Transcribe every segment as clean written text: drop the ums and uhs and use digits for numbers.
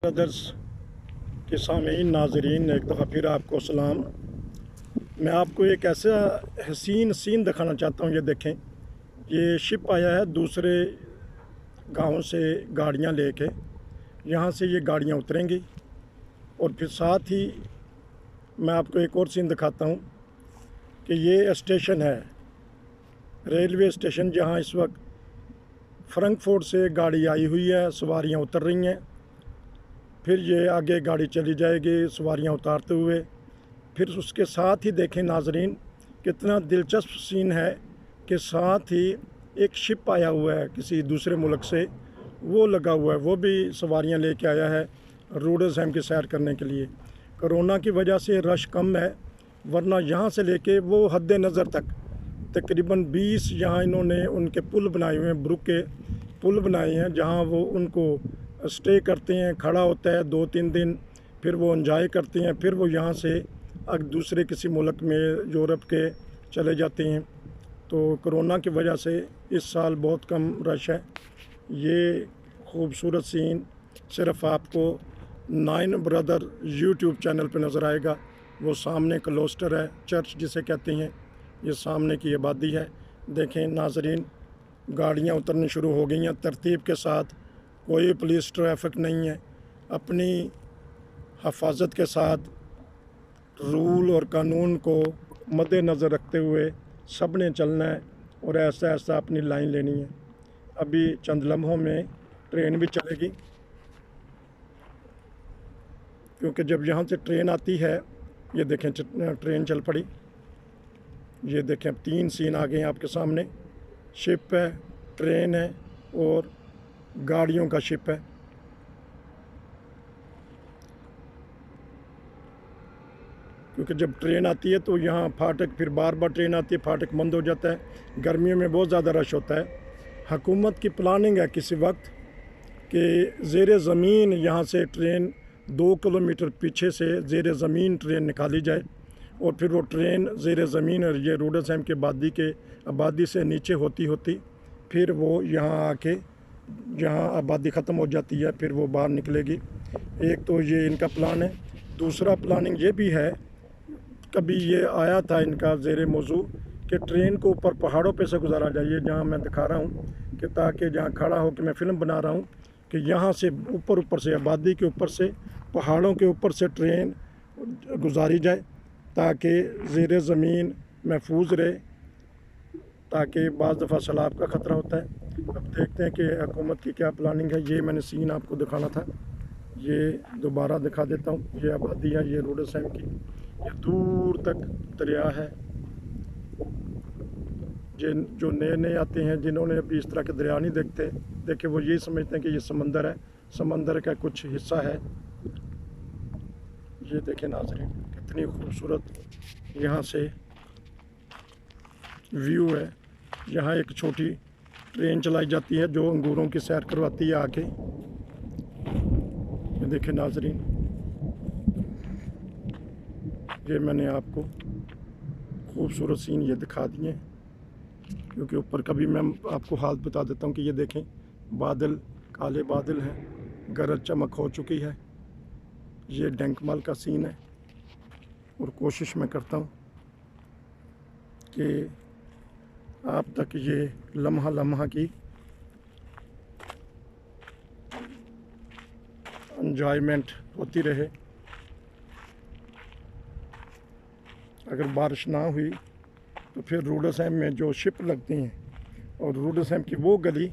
Brothers के सामीन नाजरीन, एक दफ़ा फिर आपको सलाम। मैं आपको एक ऐसा हसीन सीन दिखाना चाहता हूँ। ये देखें, ये शिप आया है दूसरे गांव से गाड़ियाँ लेके। यहाँ से ये गाड़ियाँ उतरेंगी और फिर साथ ही मैं आपको एक और सीन दिखाता हूँ कि ये स्टेशन है, रेलवे स्टेशन, जहाँ इस वक्त फ्रैंकफर्ट से गाड़ी आई हुई है, सवारियाँ उतर रही हैं। फिर ये आगे गाड़ी चली जाएगी सवारियाँ उतारते हुए। फिर उसके साथ ही देखें नाजरीन, कितना दिलचस्प सीन है कि साथ ही एक शिप आया हुआ है किसी दूसरे मुल्क से, वो लगा हुआ है, वो भी सवारियाँ लेके आया है रूडरहैम की सैर करने के लिए। कोरोना की वजह से रश कम है, वरना यहाँ से लेके वो हद नज़र तक तकरीबन 20 यहाँ इन्होंने उनके पुल बनाए हुए हैं, ब्रुक के पुल बनाए हैं, जहाँ वो उनको स्टे करते हैं, खड़ा होता है 2-3 दिन, फिर वो एंजॉय करते हैं, फिर वो यहाँ से दूसरे किसी मुल्क में यूरोप के चले जाते हैं। तो कोरोना की वजह से इस साल बहुत कम रश है। ये खूबसूरत सीन सिर्फ आपको 9 ब्रदर यूट्यूब चैनल पे नज़र आएगा। वो सामने क्लोस्टर है, चर्च जिसे कहते हैं, ये सामने की आबादी है। देखें नाजरीन, गाड़ियाँ उतरनी शुरू हो गई हैं तरतीब के साथ, कोई पुलिस ट्रैफिक नहीं है। अपनी हफाजत के साथ रूल और कानून को मद्देनज़र रखते हुए सब ने चलना है और ऐसा ऐसा अपनी लाइन लेनी है। अभी चंद लम्हों में ट्रेन भी चलेगी, क्योंकि जब यहाँ से ट्रेन आती है, ये देखें ट्रेन चल पड़ी। ये देखें, अब 3 सीन आ गए हैं आपके सामने। शिप है, ट्रेन है और गाड़ियों का शिप है। क्योंकि जब ट्रेन आती है तो यहाँ फाटक, फिर बार बार ट्रेन आती है, फाटक बंद हो जाता है। गर्मियों में बहुत ज़्यादा रश होता है। हुकूमत की प्लानिंग है किसी वक्त कि ज़ेर ज़मीन यहाँ से ट्रेन 2 किलोमीटर पीछे से ज़ेर ज़मीन ट्रेन निकाली जाए और फिर वो ट्रेन ज़ेर ज़मीन और ये रूडरहैम के आबादी से नीचे होती होती फिर वो यहाँ आके, जहाँ आबादी ख़त्म हो जाती है, फिर वो बाहर निकलेगी। एक तो ये इनका प्लान है। दूसरा प्लानिंग ये भी है, कभी ये आया था इनका ज़ेर मौजू कि ट्रेन को ऊपर पहाड़ों पे से गुजारा जाए, जहाँ मैं दिखा रहा हूँ कि ताकि जहाँ खड़ा हो के मैं फ़िल्म बना रहा हूँ कि यहाँ से ऊपर से आबादी के ऊपर से, पहाड़ों के ऊपर से ट्रेन गुजारी जाए ताकि ज़ेर ज़मीन महफूज रहे, ताकि बाज़ दफ़ा सैलाब का ख़तरा होता है। अब देखते हैं कि हुकूमत की क्या प्लानिंग है। ये मैंने सीन आपको दिखाना था, ये दोबारा दिखा देता हूँ। ये आबादी है, ये रूडरहैम की, ये दूर तक दरिया है। जो नए नए आते हैं, जिन्होंने अभी इस तरह के दरिया नहीं देखे, वो यही समझते हैं कि ये समंदर है, समंदर का कुछ हिस्सा है। ये देखें नाज़रीन, कितनी खूबसूरत यहाँ से व्यू है। यहाँ एक छोटी ट्रेन चलाई जाती है जो अंगूरों की सैर करवाती है आके। ये देखें नाज़रीन, ये मैंने आपको खूबसूरत सीन ये दिखा दिए, क्योंकि ऊपर का भी मैं आपको हालत बता देता हूँ कि ये देखें, बादल, काले बादल हैं, गरज चमक हो चुकी है। ये डंकमल का सीन है और कोशिश मैं करता हूँ कि आप तक ये लम्हा लम्हा की एंजॉयमेंट होती रहे। अगर बारिश ना हुई तो फिर रूडरहैम में जो शिप लगती हैं, और रूडरहैम की वो गली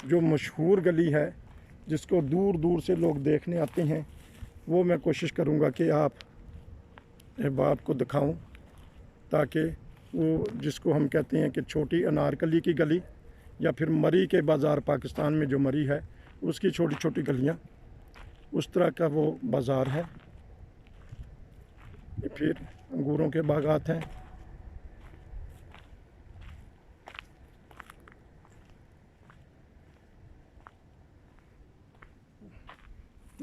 जो मशहूर गली है जिसको दूर दूर से लोग देखने आते हैं, वो मैं कोशिश करूँगा कि आपको दिखाऊं, ताकि वो जिसको हम कहते हैं कि छोटी अनारकली की गली, या फिर मरी के बाज़ार, पाकिस्तान में जो मरी है उसकी छोटी छोटी गलियाँ, उस तरह का वो बाज़ार है। फिर अंगूरों के बागात हैं।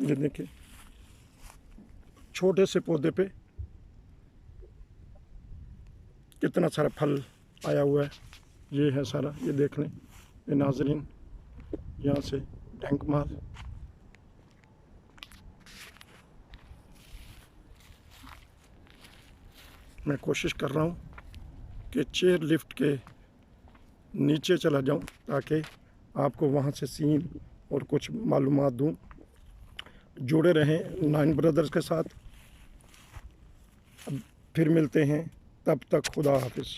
ये देखिए, छोटे से पौधे पे कितना सारा फल आया हुआ है। ये है सारा, ये देख लें ये नाज़रीन, यहाँ से टैंक माल میں کوشش کر رہا ہوں کہ چیئر لفٹ کے نیچے چلا جاؤں تاکہ آپ کو وہاں سے سین اور کچھ معلومات دوں. جڑے رہیں 9 بردرز کے ساتھ. پھر ملتے ہیں، تب تک خدا حافظ.